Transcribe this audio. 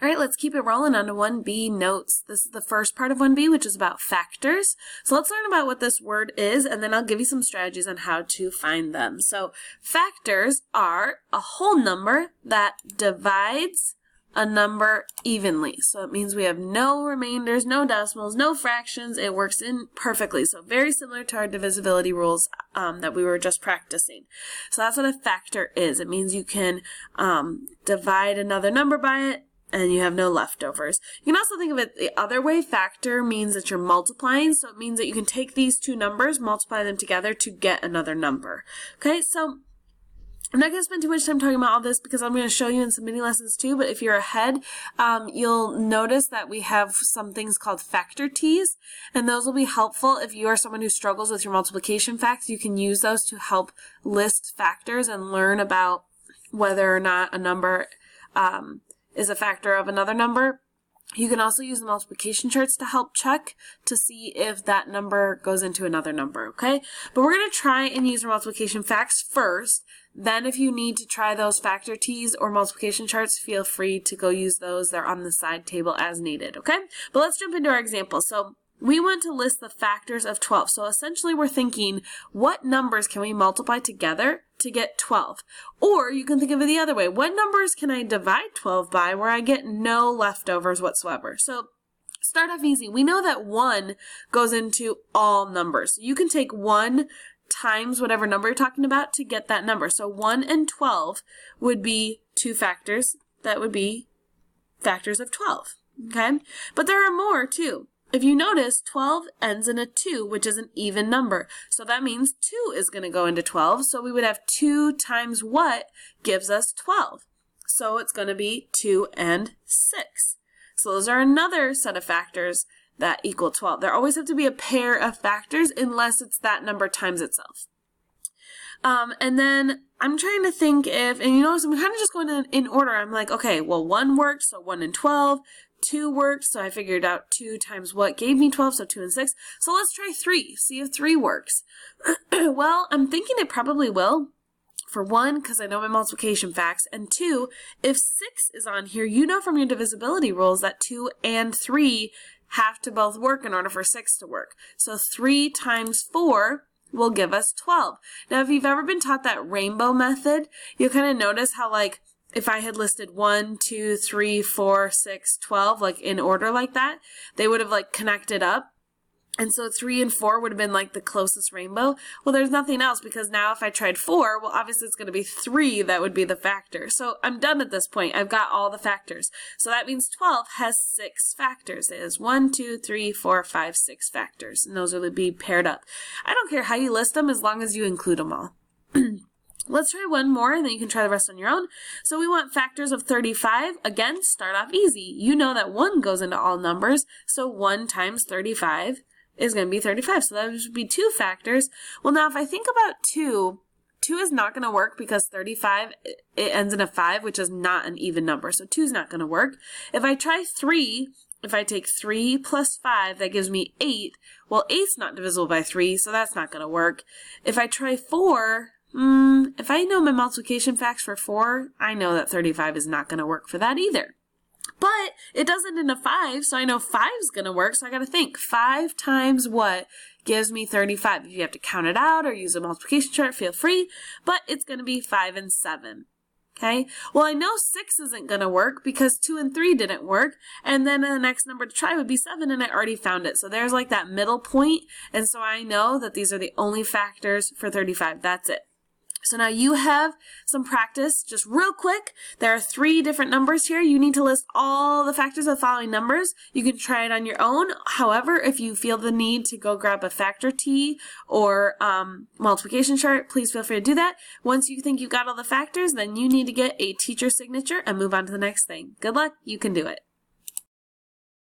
All right, let's keep it rolling on to 1B notes. This is the first part of 1B, which is about factors. So let's learn about what this word is, and then I'll give you some strategies on how to find them. So factors are a whole number that divides a number evenly. So it means we have no remainders, no decimals, no fractions. It works in perfectly. So very similar to our divisibility rules that we were just practicing. So that's what a factor is. It means you can divide another number by it and you have no leftovers. You can also think of it the other way. Factor means that you're multiplying. So it means that you can take these two numbers, multiply them together to get another number. Okay, so I'm not going to spend too much time talking about all this because I'm going to show you in some mini lessons too, but if you're ahead, you'll notice that we have some things called factor teas, and those will be helpful if you are someone who struggles with your multiplication facts. You can use those to help list factors and learn about whether or not a number is a factor of another number. You can also use the multiplication charts to help check to see if that number goes into another number, okay? But we're going to try and use our multiplication facts first. Then if you need to try those factor teas or multiplication charts, feel free to go use those. They're on the side table as needed, okay? But let's jump into our example. So we want to list the factors of 12. So essentially we're thinking, what numbers can we multiply together to get 12? Or you can think of it the other way. What numbers can I divide 12 by where I get no leftovers whatsoever? So start off easy. We know that 1 goes into all numbers. So you can take 1 times whatever number you're talking about to get that number. So 1 and 12 would be two factors. That would be factors of 12. Okay? But there are more too. If you notice, 12 ends in a 2, which is an even number. So that means 2 is going to go into 12. So we would have 2 times what gives us 12. So it's going to be 2 and 6. So those are another set of factors that equal 12. There always have to be a pair of factors unless it's that number times itself. And then I'm trying to think if, and you notice I'm kind of just going in order. I'm like, okay, well 1 worked, so 1 and 12. 2 worked, so I figured out 2 times what gave me 12, so 2 and 6. So let's try 3, see if 3 works. Well, I'm thinking it probably will. For 1, because I know my multiplication facts, and 2, if 6 is on here, you know from your divisibility rules that 2 and 3 have to both work in order for 6 to work. So 3 times 4 will give us 12. Now, if you've ever been taught that rainbow method, you'll kind of notice how, like, if I had listed 1, 2, 3, 4, 6, 12, like in order like that, they would have like connected up. And so 3 and 4 would have been like the closest rainbow. Well, there's nothing else because now if I tried 4, well, obviously it's going to be 3 that would be the factor. So I'm done at this point. I've got all the factors. So that means 12 has 6 factors. It has 1, 2, 3, 4, 5, 6 factors. And those will be paired up. I don't care how you list them as long as you include them all. Let's try one more and then you can try the rest on your own. So we want factors of 35. Again, start off easy. You know that 1 goes into all numbers. So 1 times 35 is going to be 35. So that would be 2 factors. Well, now if I think about 2, 2 is not going to work because 35, it ends in a 5, which is not an even number. So 2 is not going to work. If I try 3, if I take 3 plus 5, that gives me 8. Well, 8's not divisible by 3, so that's not going to work. If I try 4, if I know my multiplication facts for 4, I know that 35 is not going to work for that either. But it does end in a 5, so I know 5 is going to work, so I got to think 5 times what gives me 35. If you have to count it out or use a multiplication chart, feel free, but it's going to be 5 and 7. Okay, well, I know 6 isn't going to work because 2 and 3 didn't work, and then the next number to try would be 7, and I already found it. So there's like that middle point, and so I know that these are the only factors for 35. That's it. So now you have some practice, just real quick. There are 3 different numbers here. You need to list all the factors of the following numbers. You can try it on your own. However, if you feel the need to go grab a factor T or multiplication chart, please feel free to do that. Once you think you've got all the factors, then you need to get a teacher signature and move on to the next thing. Good luck. You can do it.